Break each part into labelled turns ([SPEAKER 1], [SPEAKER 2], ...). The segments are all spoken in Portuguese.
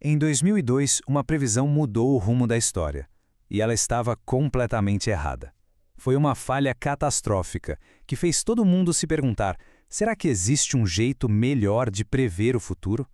[SPEAKER 1] Em 2002, uma previsão mudou o rumo da história. E ela estava completamente errada. Foi uma falha catastrófica que fez todo mundo se perguntar: será que existe um jeito melhor de prever o futuro?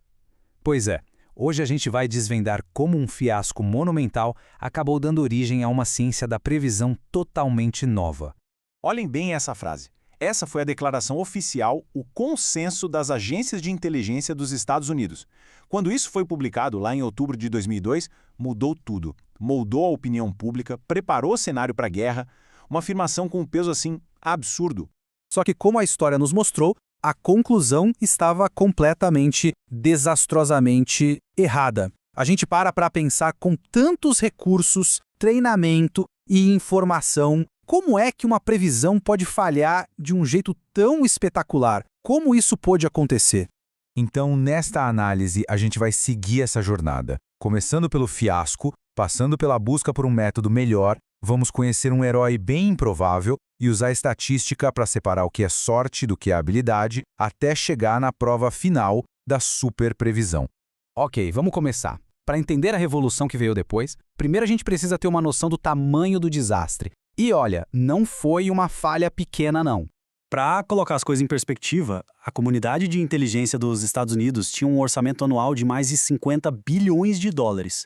[SPEAKER 1] Pois é, hoje a gente vai desvendar como um fiasco monumental acabou dando origem a uma ciência da previsão totalmente nova.
[SPEAKER 2] Olhem bem essa frase. Essa foi a declaração oficial, o consenso das agências de inteligência dos Estados Unidos. Quando isso foi publicado lá em outubro de 2002, mudou tudo. Moldou a opinião pública, preparou o cenário para a guerra, uma afirmação com um peso assim absurdo.
[SPEAKER 3] Só que, como a história nos mostrou, a conclusão estava completamente, desastrosamente errada. A gente para pensar com tantos recursos, treinamento e informação, como é que uma previsão pode falhar de um jeito tão espetacular? Como isso pôde acontecer?
[SPEAKER 4] Então, nesta análise, a gente vai seguir essa jornada. Começando pelo fiasco, passando pela busca por um método melhor, vamos conhecer um herói bem improvável e usar a estatística para separar o que é sorte do que é habilidade, até chegar na prova final da super previsão.
[SPEAKER 3] Ok, vamos começar. Para entender a revolução que veio depois, primeiro a gente precisa ter uma noção do tamanho do desastre. E olha, não foi uma falha pequena, não.
[SPEAKER 5] Para colocar as coisas em perspectiva, a comunidade de inteligência dos Estados Unidos tinha um orçamento anual de mais de 50 bilhões de dólares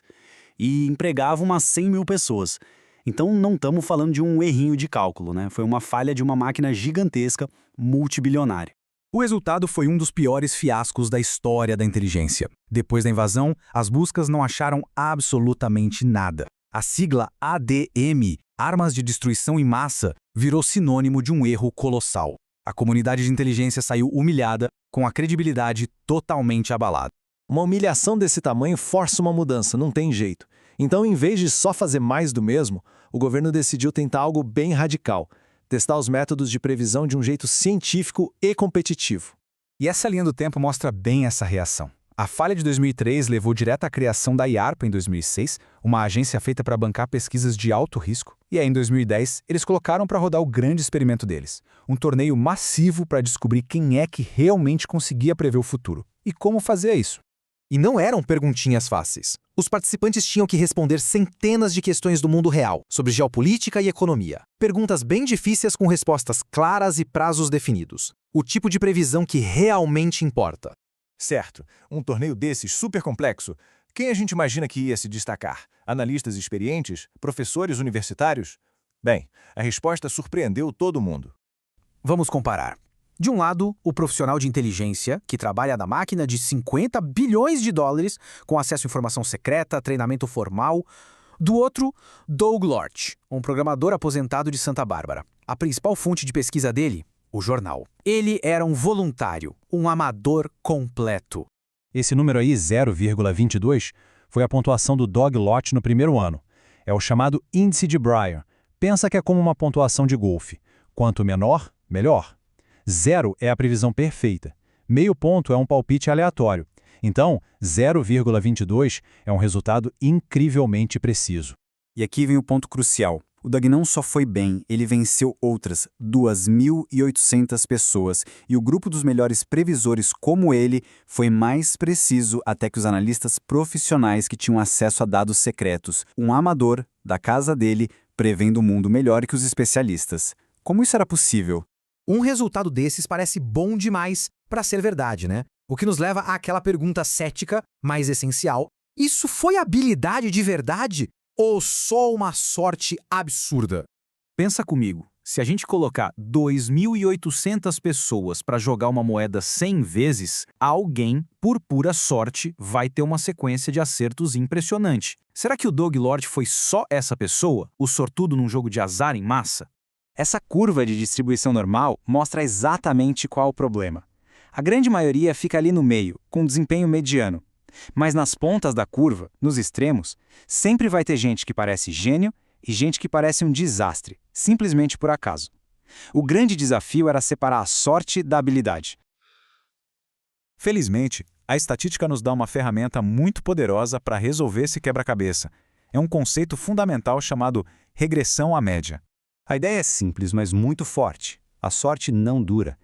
[SPEAKER 5] e empregava umas 100 mil pessoas. Então não estamos falando de um errinho de cálculo, né? Foi uma falha de uma máquina gigantesca, multibilionária.
[SPEAKER 4] O resultado foi um dos piores fiascos da história da inteligência. Depois da invasão, as buscas não acharam absolutamente nada. A sigla ADM, Armas de Destruição em Massa, virou sinônimo de um erro colossal. A comunidade de inteligência saiu humilhada, com a credibilidade totalmente abalada.
[SPEAKER 6] Uma humilhação desse tamanho força uma mudança, não tem jeito. Então, em vez de só fazer mais do mesmo, o governo decidiu tentar algo bem radical: testar os métodos de previsão de um jeito científico e competitivo.
[SPEAKER 4] E essa linha do tempo mostra bem essa reação. A falha de 2003 levou direto à criação da IARPA em 2006, uma agência feita para bancar pesquisas de alto risco. E aí, em 2010, eles colocaram para rodar o grande experimento deles, um torneio massivo para descobrir quem é que realmente conseguia prever o futuro e como fazer isso.
[SPEAKER 7] E não eram perguntinhas fáceis. Os participantes tinham que responder centenas de questões do mundo real, sobre geopolítica e economia. Perguntas bem difíceis com respostas claras e prazos definidos. O tipo de previsão que realmente importa.
[SPEAKER 2] Certo, um torneio desses super complexo, quem a gente imagina que ia se destacar? Analistas experientes? Professores universitários? Bem, a resposta surpreendeu todo mundo.
[SPEAKER 3] Vamos comparar. De um lado, o profissional de inteligência, que trabalha na máquina de 50 bilhões de dólares, com acesso à informação secreta, treinamento formal. Do outro, Doug Lort, um programador aposentado de Santa Bárbara. A principal fonte de pesquisa dele? O jornal. Ele era um voluntário, um amador completo.
[SPEAKER 4] Esse número aí, 0,22, foi a pontuação do Doug Lort no primeiro ano. É o chamado índice de Brier. Pensa que é como uma pontuação de golfe. Quanto menor, melhor. 0 é a previsão perfeita. Meio ponto é um palpite aleatório. Então, 0,22 é um resultado incrivelmente preciso.
[SPEAKER 8] E aqui vem o ponto crucial. O Doug não só foi bem, ele venceu outras 2.800 pessoas, e o grupo dos melhores previsores como ele foi mais preciso até que os analistas profissionais que tinham acesso a dados secretos, um amador da casa dele prevendo o mundo melhor que os especialistas. Como isso era possível?
[SPEAKER 7] Um resultado desses parece bom demais para ser verdade, né? O que nos leva àquela pergunta cética, mais essencial: isso foi habilidade de verdade? Ou só uma sorte absurda?
[SPEAKER 3] Pensa comigo, se a gente colocar 2.800 pessoas para jogar uma moeda 100 vezes, alguém, por pura sorte, vai ter uma sequência de acertos impressionante. Será que o Doug Lort foi só essa pessoa, o sortudo num jogo de azar em massa?
[SPEAKER 8] Essa curva de distribuição normal mostra exatamente qual o problema. A grande maioria fica ali no meio, com desempenho mediano. Mas nas pontas da curva, nos extremos, sempre vai ter gente que parece gênio e gente que parece um desastre, simplesmente por acaso. O grande desafio era separar a sorte da habilidade.
[SPEAKER 2] Felizmente, a estatística nos dá uma ferramenta muito poderosa para resolver esse quebra-cabeça. É um conceito fundamental chamado regressão à média.
[SPEAKER 4] A ideia é simples, mas muito forte. A sorte não dura.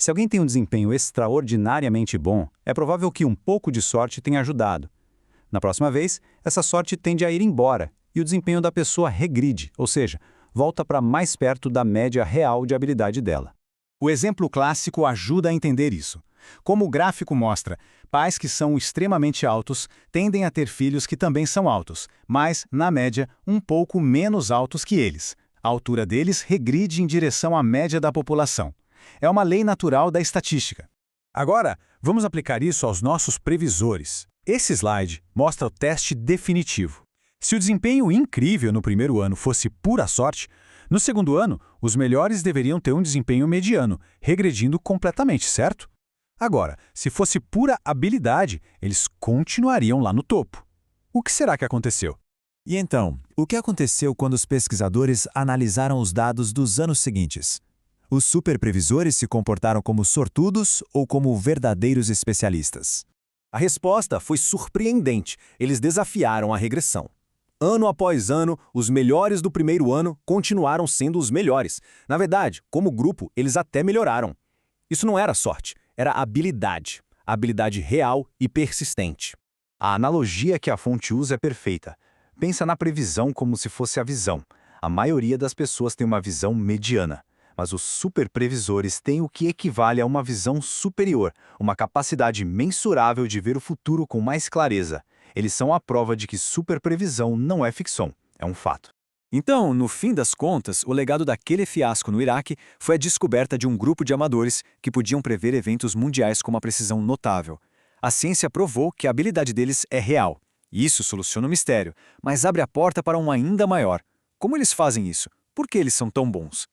[SPEAKER 4] Se alguém tem um desempenho extraordinariamente bom, é provável que um pouco de sorte tenha ajudado. Na próxima vez, essa sorte tende a ir embora e o desempenho da pessoa regride, ou seja, volta para mais perto da média real de habilidade dela.
[SPEAKER 2] O exemplo clássico ajuda a entender isso. Como o gráfico mostra, pais que são extremamente altos tendem a ter filhos que também são altos, mas, na média, um pouco menos altos que eles. A altura deles regride em direção à média da população. É uma lei natural da estatística.
[SPEAKER 1] Agora, vamos aplicar isso aos nossos previsores. Esse slide mostra o teste definitivo. Se o desempenho incrível no primeiro ano fosse pura sorte, no segundo ano, os melhores deveriam ter um desempenho mediano, regredindo completamente, certo? Agora, se fosse pura habilidade, eles continuariam lá no topo. O que será que aconteceu?
[SPEAKER 6] E então, o que aconteceu quando os pesquisadores analisaram os dados dos anos seguintes? Os superprevisores se comportaram como sortudos ou como verdadeiros especialistas?
[SPEAKER 9] A resposta foi surpreendente. Eles desafiaram a regressão. Ano após ano, os melhores do primeiro ano continuaram sendo os melhores. Na verdade, como grupo, eles até melhoraram. Isso não era sorte, era habilidade real e persistente.
[SPEAKER 4] A analogia que a fonte usa é perfeita. Pensa na previsão como se fosse a visão. A maioria das pessoas tem uma visão mediana, mas os superprevisores têm o que equivale a uma visão superior, uma capacidade mensurável de ver o futuro com mais clareza. Eles são a prova de que superprevisão não é ficção, é um fato.
[SPEAKER 9] Então, no fim das contas, o legado daquele fiasco no Iraque foi a descoberta de um grupo de amadores que podiam prever eventos mundiais com uma precisão notável. A ciência provou que a habilidade deles é real. Isso soluciona o mistério, mas abre a porta para um ainda maior. Como eles fazem isso? Por que eles são tão bons?